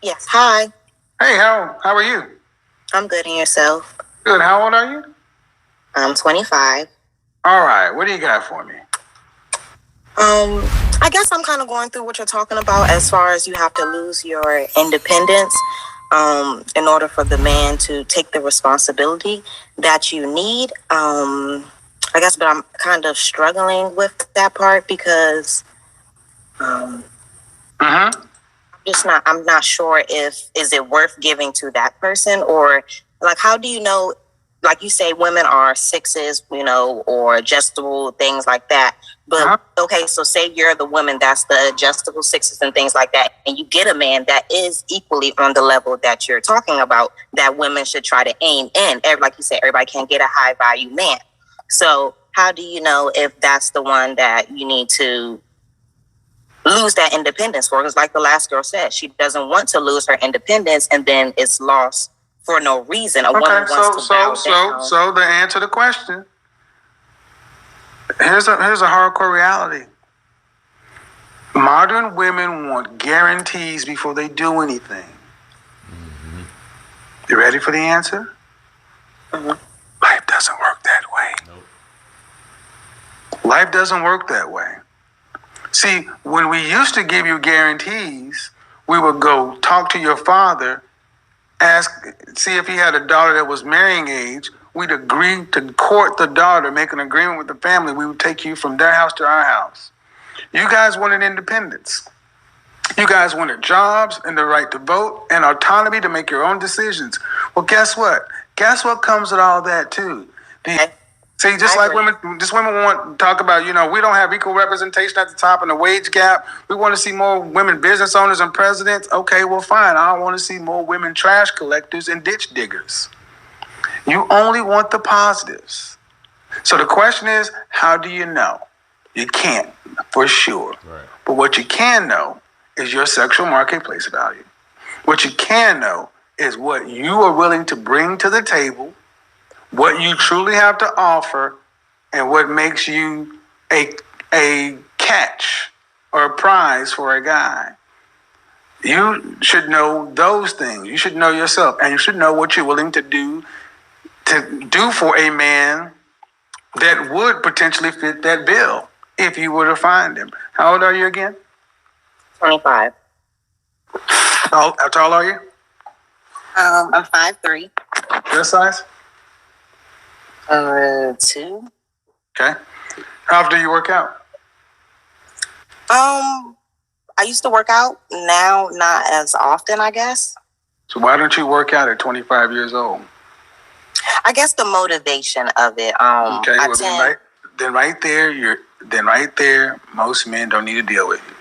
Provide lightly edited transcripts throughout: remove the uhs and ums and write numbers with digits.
Yes. Hi. Hey, how are you? I'm good. And yourself? Good. How old are you? I'm 25. All right. What do you got for me? I guess I'm kind of going through what you're talking about as far as you have to lose your independence in order for the man to take the responsibility that you need. I guess, but I'm kind of struggling with that part because um, I'm not sure if is it worth giving to that person, or like how do you know, like you say women are sixes, or adjustable things like that, but okay, so say you're the woman that's the adjustable sixes and things like that, and you get a man that is equally on the level that you're talking about that women should try to aim in. Like you said, everybody can't get a high value man. So how do you know if that's the one that you need to lose that independence for? Because like the last girl said, she doesn't want to lose her independence, and then it's lost for no reason. A woman wants to bow down. So to answer the question, here's a hardcore reality. Modern women want guarantees before they do anything. Mm-hmm. You ready for the answer? Mm-hmm. Life doesn't work that way. Nope. Life doesn't work that way. See, when we used to give you guarantees, we would go talk to your father, see if he had a daughter that was marrying age. We'd agree to court the daughter, make an agreement with the family. We would take you from their house to our house. You guys wanted independence. You guys wanted jobs and the right to vote and autonomy to make your own decisions. Well, guess what? Guess what comes with all that too? See, just like women want to talk about, we don't have equal representation at the top and the wage gap. We want to see more women business owners and presidents. Okay, well, fine. I want to see more women trash collectors and ditch diggers. You only want the positives. So the question is, how do you know? You can't, for sure. Right. But what you can know is your sexual marketplace value. What you can know is what you are willing to bring to the table, what you truly have to offer, and what makes you a catch or a prize for a guy. You should know those things. You should know yourself, and you should know what you're willing to do for a man that would potentially fit that bill if you were to find him. How old are you again? 25. How tall are you? I'm 5'3". Your size? 2. Okay. How often do you work out? I used to work out. Now, not as often, I guess. So why don't you work out at 25 years old? I guess the motivation of it. Okay. Well, then right there, most men don't need to deal with you.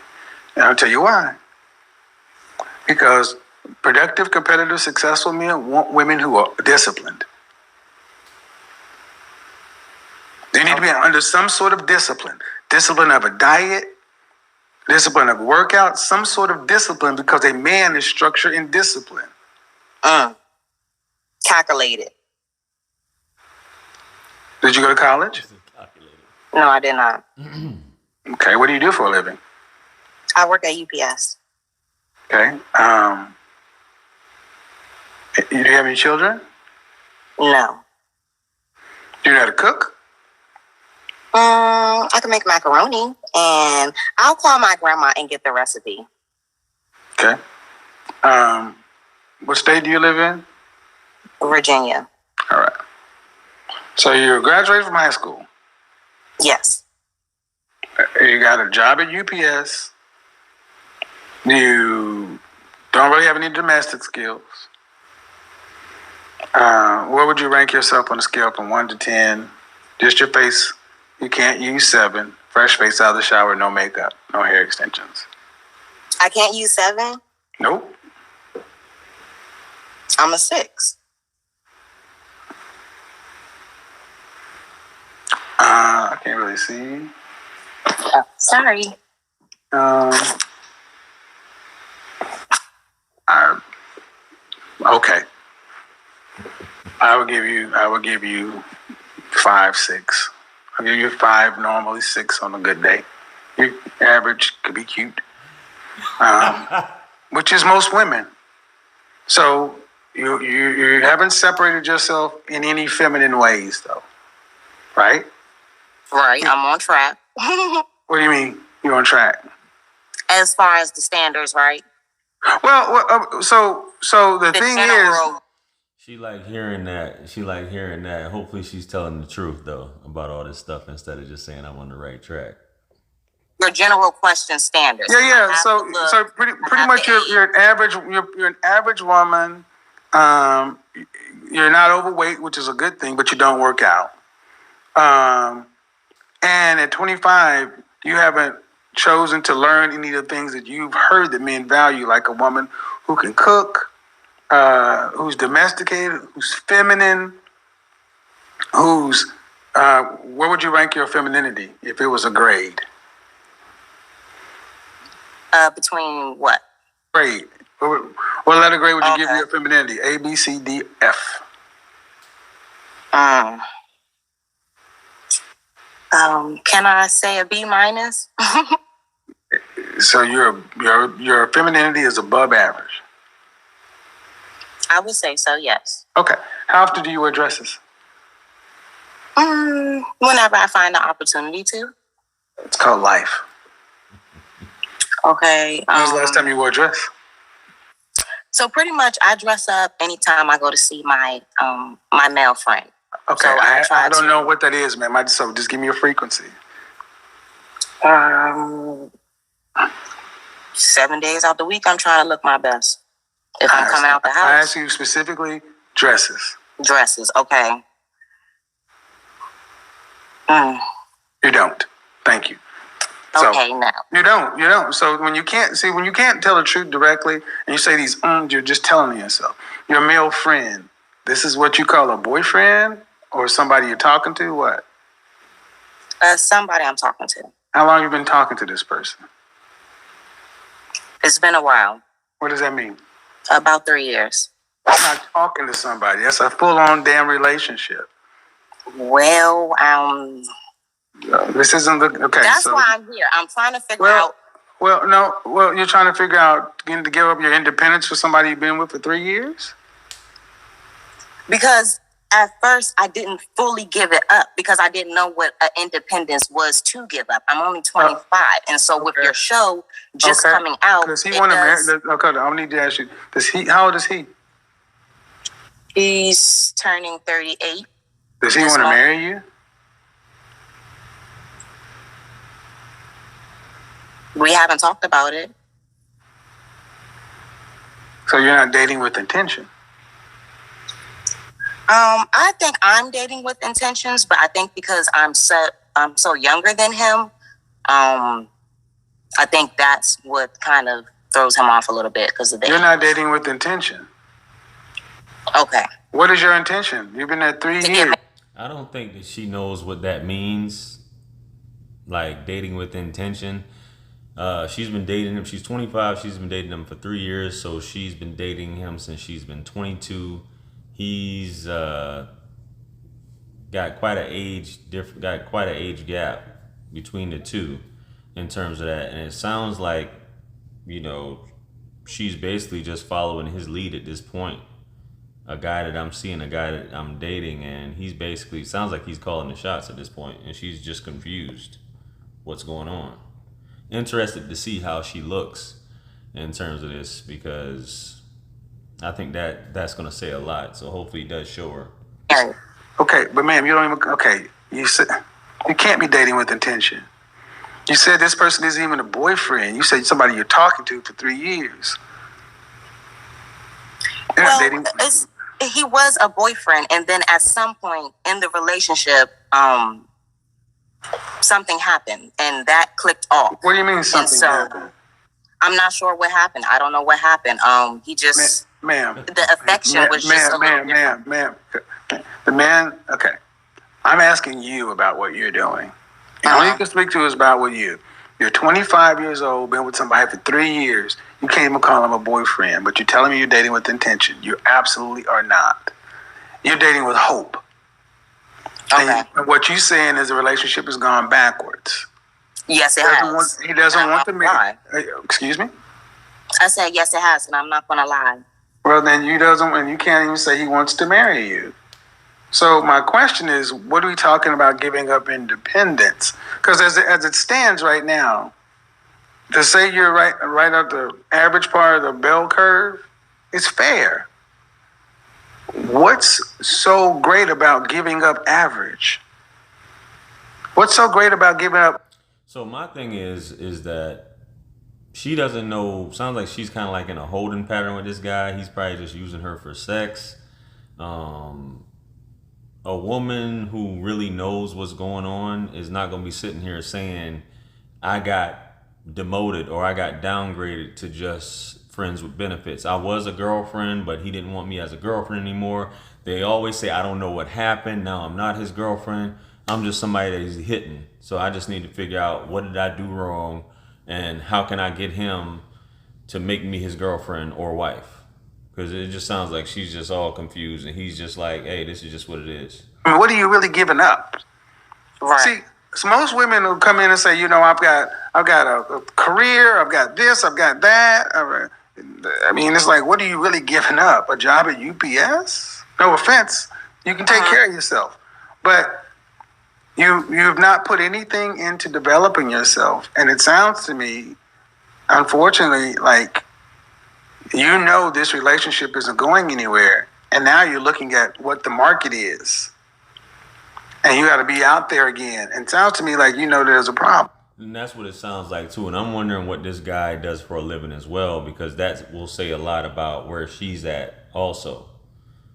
And I'll tell you why. Because productive, competitive, successful men want women who are disciplined. They need to be under some sort of discipline. Discipline of a diet, discipline of workout, some sort of discipline, because a man is structured in discipline. Calculated. Did you go to college? No, I did not. Okay, what do you do for a living? I work at UPS. Okay. Do you have any children? No. Do you know how to cook? I can make macaroni, and I'll call my grandma and get the recipe. Okay. What state do you live in? Virginia. All right. So you graduated from high school? Yes. You got a job at UPS. You don't really have any domestic skills. Where would you rank yourself on a scale from 1 to 10? Just your face. You can't use 7. Fresh face out of the shower, no makeup, no hair extensions. I can't use 7? Nope. I'm a 6. I can't really see. Oh, sorry. Okay. I would give you 5, 6. I'll give you 5, normally 6 on a good day. Your average could be cute, which is most women. So you haven't separated yourself in any feminine ways, though, right? Right. I'm on track. What do you mean you're on track? As far as the standards, right? Well, so the thing general, is, she like hearing that. She like hearing that. Hopefully, she's telling the truth though about all this stuff instead of just saying I'm on the right track. Your general question standards. Yeah. So pretty much you're an average woman. You're not overweight, which is a good thing, but you don't work out. And at 25, you haven't chosen to learn any of the things that you've heard that men value, like a woman who can cook, who's domesticated, who's feminine, who's where would you rank your femininity if it was a grade? Between what? Grade. What letter grade would you give your femininity? A, B, C, D, F. Can I say a B minus? So your femininity is above average. I would say so, yes. Okay. How often do you wear dresses? Whenever I find the opportunity to. It's called life. Okay. When was the last time you wore a dress? So pretty much I dress up anytime I go to see my my male friend. Okay. So I don't know what that is, man. So just give me a frequency. 7 days out the week, I'm trying to look my best. If I'm coming out the house. I ask you specifically dresses. Dresses, okay. You don't. Thank you. So, okay, now. You don't. So when you can't tell the truth directly and you say these you're just telling yourself. Your male friend, this is what you call a boyfriend or somebody you're talking to? What? Somebody I'm talking to. How long have you been talking to this person? It's been a while. What does that mean? About 3 years. That's not talking to somebody. That's a full-on damn relationship. Well, this isn't the okay. That's why I'm here. I'm trying to figure out. Well, you're trying to figure out to give up your independence for somebody you've been with for 3 years? Because at first I didn't fully give it up because I didn't know what independence was to give up. I'm only 25, and so with your show just coming out, does he want to marry? Okay, I need to ask you. How old is he? He's turning 38. Does he want to marry you? We haven't talked about it. So you're not dating with intention? I think I'm dating with intentions, but I think because I'm so younger than him, I think that's what kind of throws him off a little bit because of that. You're not dating with intention. Okay. What is your intention? You've been there 3 years. I don't think that she knows what that means. Like dating with intention. She's been dating him. She's 25. She's been dating him for 3 years. So she's been dating him since she's been 22. He's got quite an age gap between the two in terms of that. And it sounds like, she's basically just following his lead at this point. A guy that I'm seeing, a guy that I'm dating, and he's basically sounds like he's calling the shots at this point, and she's just confused what's going on. Interested to see how she looks in terms of this because I think that's going to say a lot. So hopefully it does show her. Okay, but ma'am, you don't even. Okay, you said you can't be dating with intention. You said this person isn't even a boyfriend. You said somebody you're talking to for 3 years. Well, he was a boyfriend, and then at some point in the relationship, something happened, and that clicked off. What do you mean something happened? I'm not sure what happened. I don't know what happened. He just, ma'am, the affection was just a little different. Ma'am. The man. Okay, I'm asking you about what you're doing. All you can speak to is about what you. You're 25 years old, been with somebody for 3 years. You can't even call him a boyfriend, but you're telling me you're dating with intention. You absolutely are not. You're dating with hope. Okay. And what you're saying is the relationship has gone backwards. Yes, it has. He doesn't want to marry. Excuse me? I said, yes, it has, and I'm not going to lie. Well, then and you can't even say he wants to marry you. So my question is, what are we talking about giving up independence? Because as it stands right now, to say you're right at the average part of the bell curve, it's fair. What's so great about giving up average? What's so great about giving up? So my thing is that she doesn't know. Sounds like she's kind of like in a holding pattern with this guy. He's probably just using her for sex. Um, a woman who really knows what's going on is not going to be sitting here saying, I got demoted or I got downgraded to just friends with benefits. I was a girlfriend, but he didn't want me as a girlfriend anymore. They always say, I don't know what happened. Now I'm not his girlfriend. I'm just somebody that he's hitting. So I just need to figure out, what did I do wrong and how can I get him to make me his girlfriend or wife? Because it just sounds like she's just all confused and he's just like, hey, this is just what it is. I mean, what are you really giving up? Right. See, so most women will come in and say, I've got a career, I've got this, I've got that. I mean, it's like, what are you really giving up? A job at UPS? No offense, you can take care of yourself, but you've not put anything into developing yourself. And it sounds to me, unfortunately, like this relationship isn't going anywhere, and now you're looking at what the market is. And you got to be out there again. And it sounds to me like there's a problem. And that's what it sounds like too. And I'm wondering what this guy does for a living as well, because that will say a lot about where she's at also.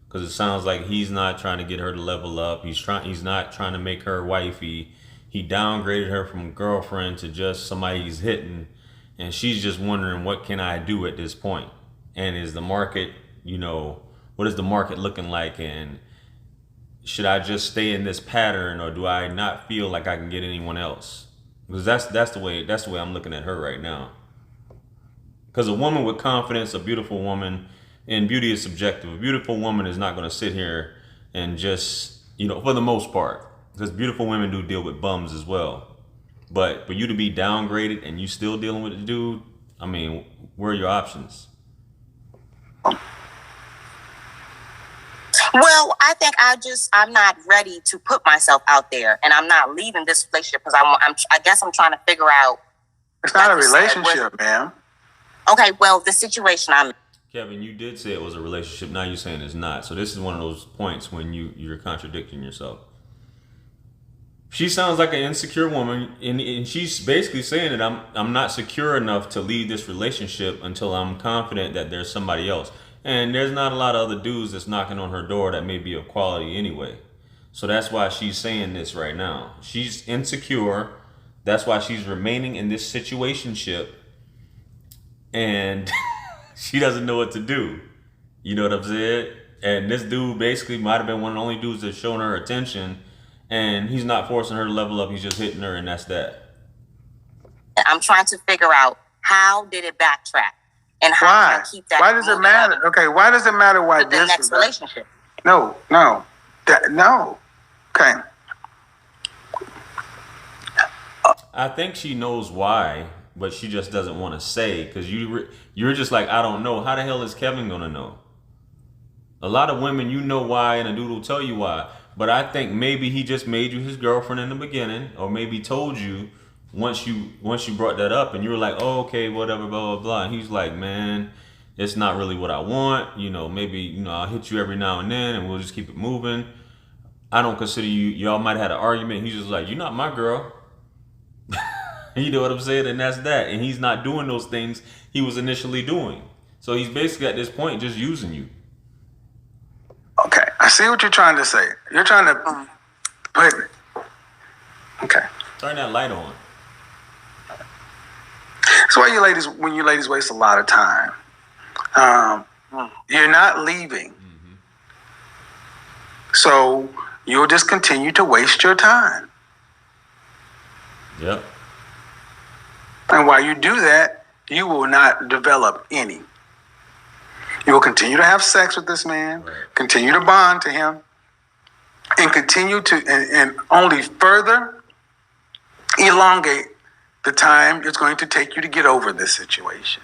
Because it sounds like he's not trying to get her to level up. He's not trying to make her wifey. He downgraded her from girlfriend to just somebody he's hitting. And she's just wondering, what can I do at this point? And is the market, what is the market looking like? And should I just stay in this pattern, or do I not feel like I can get anyone else? Because that's the way I'm looking at her right now. Because a woman with confidence, a beautiful woman, and beauty is subjective. A beautiful woman is not going to sit here and just, for the most part, because beautiful women do deal with bums as well. But for you to be downgraded and you still dealing with the dude, I mean, where are your options? Well, I think I'm not ready to put myself out there, and I'm not leaving this relationship because I guess I'm trying to figure out. It's not a relationship, ma'am. Okay, well, the situation I'm in. Kevin, you did say it was a relationship. Now you're saying it's not. So this is one of those points when you're contradicting yourself. She sounds like an insecure woman, and she's basically saying that I'm not secure enough to leave this relationship until I'm confident that there's somebody else. And there's not a lot of other dudes that's knocking on her door that may be of quality anyway. So that's why she's saying this right now. She's insecure. That's why she's remaining in this situationship. And she doesn't know what to do. You know what I'm saying? And this dude basically might have been one of the only dudes that's showing her attention. And he's not forcing her to level up. He's just hitting her, and that's that. I'm trying to figure out, how did it backtrack? And how can I keep that? Why does it matter? Okay, why does it matter why this next relationship? No. Okay. I think she knows why, but she just doesn't want to say, because you're just like, I don't know. How the hell is Kevin gonna know? A lot of women, why, and a dude will tell you why. But I think maybe he just made you his girlfriend in the beginning, or maybe told you once you brought that up, and you were like, oh, okay, whatever, blah, blah, blah. And he's like, man, it's not really what I want. Maybe, I'll hit you every now and then and we'll just keep it moving. I don't consider y'all might have had an argument. He's just like, you're not my girl. You know what I'm saying? And that's that. And he's not doing those things he was initially doing. So he's basically at this point just using you. Okay, I see what you're trying to say. You're trying to put... Okay. Turn that light on. That's why when you ladies waste a lot of time. You're not leaving. Mm-hmm. So you'll just continue to waste your time. Yep. And while you do that, you will not develop any. You will continue to have sex with this man, right. Continue to bond to him, and continue to and only further elongate the time it's going to take you to get over this situation.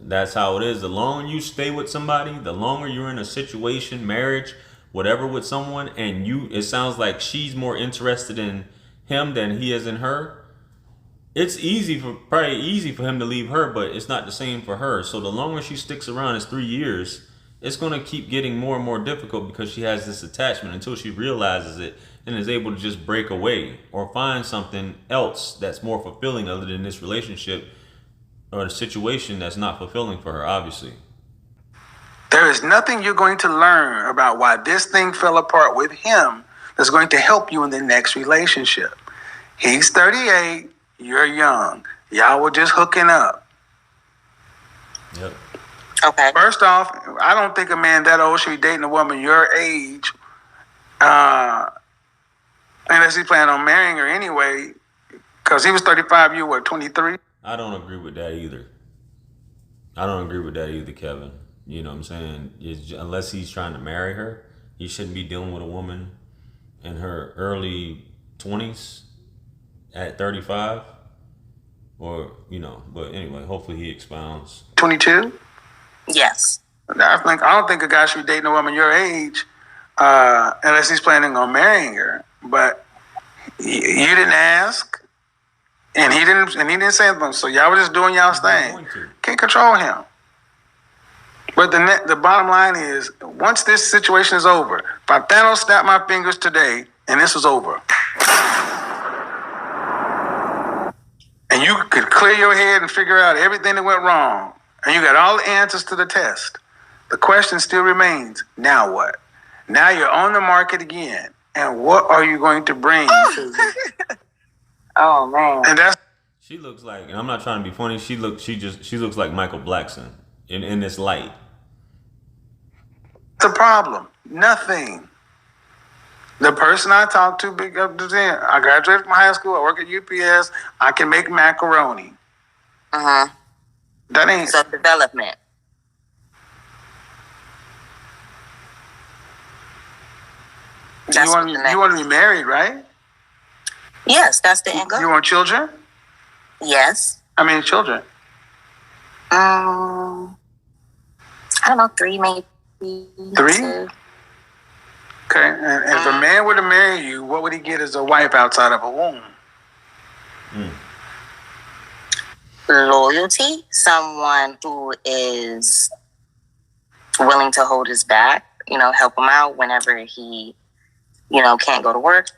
That's how it is. The longer you stay with somebody, the longer you're in a situation, marriage, whatever with someone, and it sounds like she's more interested in him than he is in her. It's probably easy for him to leave her, but it's not the same for her. So the longer she sticks around, it's 3 years. It's going to keep getting more and more difficult because she has this attachment until she realizes it and is able to just break away or find something else that's more fulfilling other than this relationship or a situation that's not fulfilling for her, obviously. There is nothing you're going to learn about why this thing fell apart with him that's going to help you in the next relationship. He's 38, you're young. Y'all were just hooking up. Yep. Okay. First off, I don't think a man that old should be dating a woman your age, unless he planned on marrying her anyway, because he was 35, you were 23? I don't agree with that either. Kevin. You know what I'm saying? Unless he's trying to marry her, he shouldn't be dealing with a woman in her early 20s at 35. Or, but anyway, hopefully he expounds. 22? Yes. I don't think a guy should be dating a woman your age, unless he's planning on marrying her. But you didn't ask, and he didn't say anything. So y'all were just doing y'all's thing. Can't control him. But the bottom line is, once this situation is over, if I Thanos snapped my fingers today and this was over, and you could clear your head and figure out everything that went wrong, and you got all the answers to the test, the question still remains, now what? Now you're on the market again, and what are you going to bring to me? Oh, man. And that's... She looks like, and I'm not trying to be funny, she looks like Michael Blackson in this light. The problem, nothing. The person I talked to, I graduated from high school, I work at UPS, I can make macaroni. Uh-huh. That ain't... So development. You want to be married, right? Yes, that's the end goal. You want children? Yes. How many children? I don't know, 3 maybe. 3? 2. Okay, and if a man were to marry you, what would he get as a wife outside of a womb? Loyalty, someone who is willing to hold his back, help him out whenever he, can't go to work.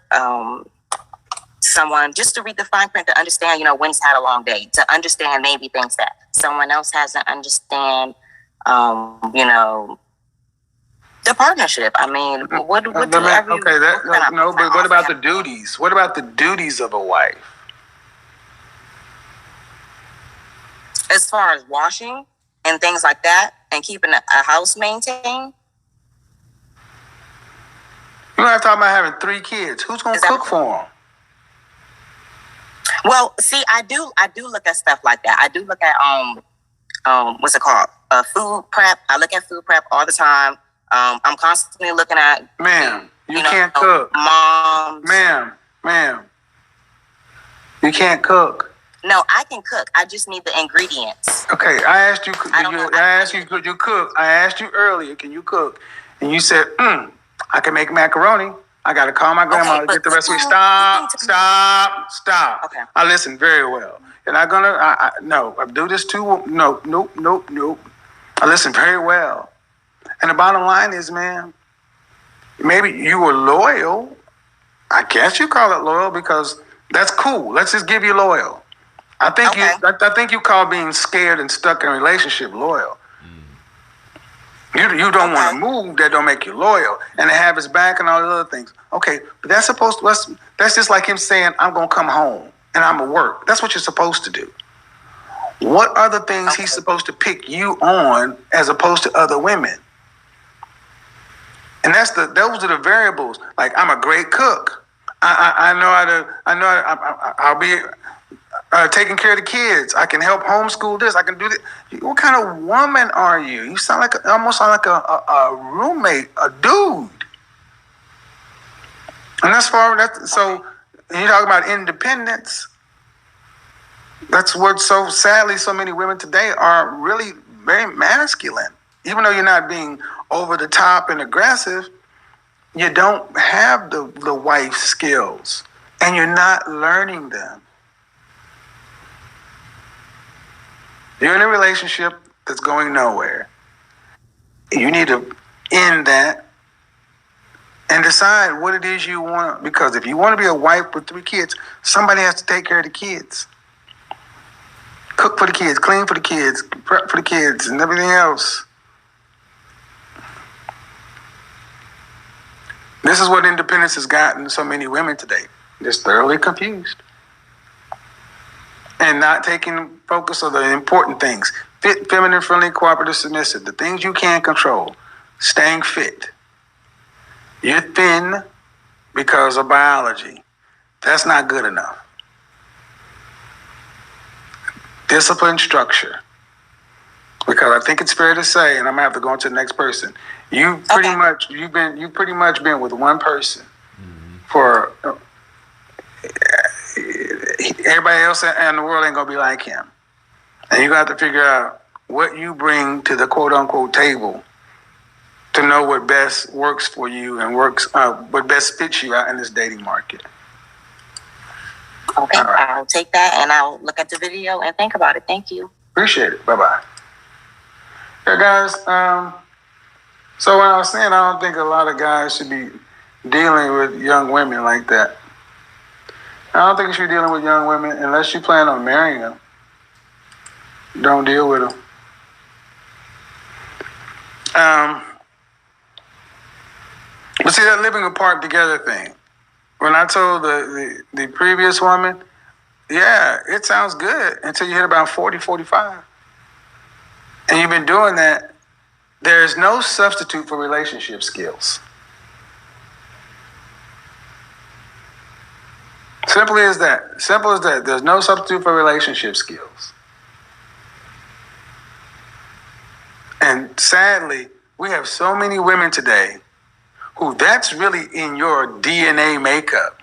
Someone just to read the fine print to understand, when he's had a long day, to understand maybe things that someone else hasn't understand, the partnership. I mean, what do but what about the duties? What about the duties of a wife? As far as washing and things like that, and keeping a house maintained. You don't have to talk about having 3 kids. Who's going to cook for them? Well, see, I do look at stuff like that. I do look at what's it called? Food prep. I look at food prep all the time. I'm constantly looking at... Ma'am, you can't cook. Moms. Ma'am, you can't cook. No, I can cook. I just need the ingredients. Okay, I asked you, could you cook? I asked you earlier, can you cook? And you said, I can make macaroni. I got to call my grandma to get the recipe. Stop. Okay. I listen very well. You're not going to... No, I do this too. Nope. I listen very well. And the bottom line is, man, maybe you were loyal. I guess you call it loyal because that's cool. Let's just give you loyal. I think you call being scared and stuck in a relationship loyal. You don't want to move. That don't make you loyal. And to have his back and all the other things. Okay, but that's just like him saying, I'm going to come home and I'm going to work. That's what you're supposed to do. What are the things he's supposed to pick you on as opposed to other women? And those are the variables. Like, I'm a great cook. I'll be taking care of the kids. I can help homeschool this. I can do this. What kind of woman are you? You almost sound like a roommate, a dude. And so you talk about independence. That's what sadly so many women today are really very masculine. Even though you're not being over the top and aggressive, you don't have the wife skills, and you're not learning them. You're in a relationship that's going nowhere. You need to end that and decide what it is you want. Because if you want to be a wife with 3 kids, somebody has to take care of the kids. Cook for the kids, clean for the kids, prep for the kids, and everything else. This is what independence has gotten so many women today. Just thoroughly confused. And not taking focus on the important things. Fit, feminine, friendly, cooperative, submissive. The things you can control. Staying fit. You're thin because of biology. That's not good enough. Discipline, structure. Because I think it's fair to say, and I'm gonna have to go on to the next person. You've pretty much been with one person for everybody else in the world ain't gonna be like him. And you got to figure out what you bring to the quote unquote table to know what best works for you and what best fits you out in this dating market. Okay, right. I'll take that and I'll look at the video and think about it. Thank you. Appreciate it. Bye-bye. Yeah, guys. So what I was saying, I don't think a lot of guys should be dealing with young women like that. I don't think you should be dealing with young women unless you plan on marrying them. Don't deal with them. But see, that living apart together thing. When I told the previous woman, yeah, it sounds good until you hit about 40, 45. And you've been doing that. There's no substitute for relationship skills. Simple as that. Simple as that. There's no substitute for relationship skills. And sadly, we have so many women today who that's really in your DNA makeup.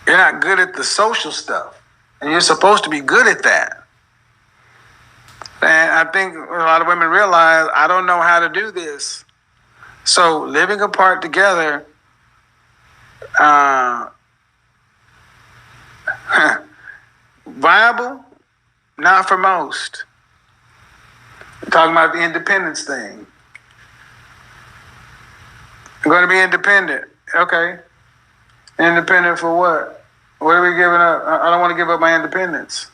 You're not good at the social stuff, and you're supposed to be good at that. And I think a lot of women realize, I don't know how to do this. So living apart together, viable, not for most. We're talking about the independence thing. I'm going to be independent. Okay. Independent for what? What are we giving up? I don't want to give up my independence.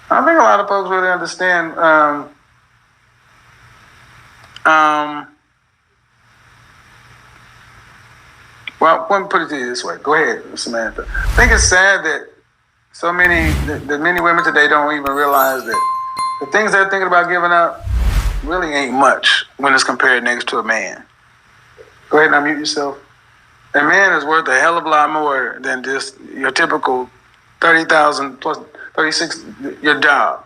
I think a lot of folks really understand well, let me put it to you this way. Go ahead, Samantha. I think it's sad that that many women today don't even realize that the things they're thinking about giving up really ain't much when it's compared next to a man. Go ahead and unmute yourself. A man is worth a hell of a lot more than just your typical 30,000 plus 36, your job.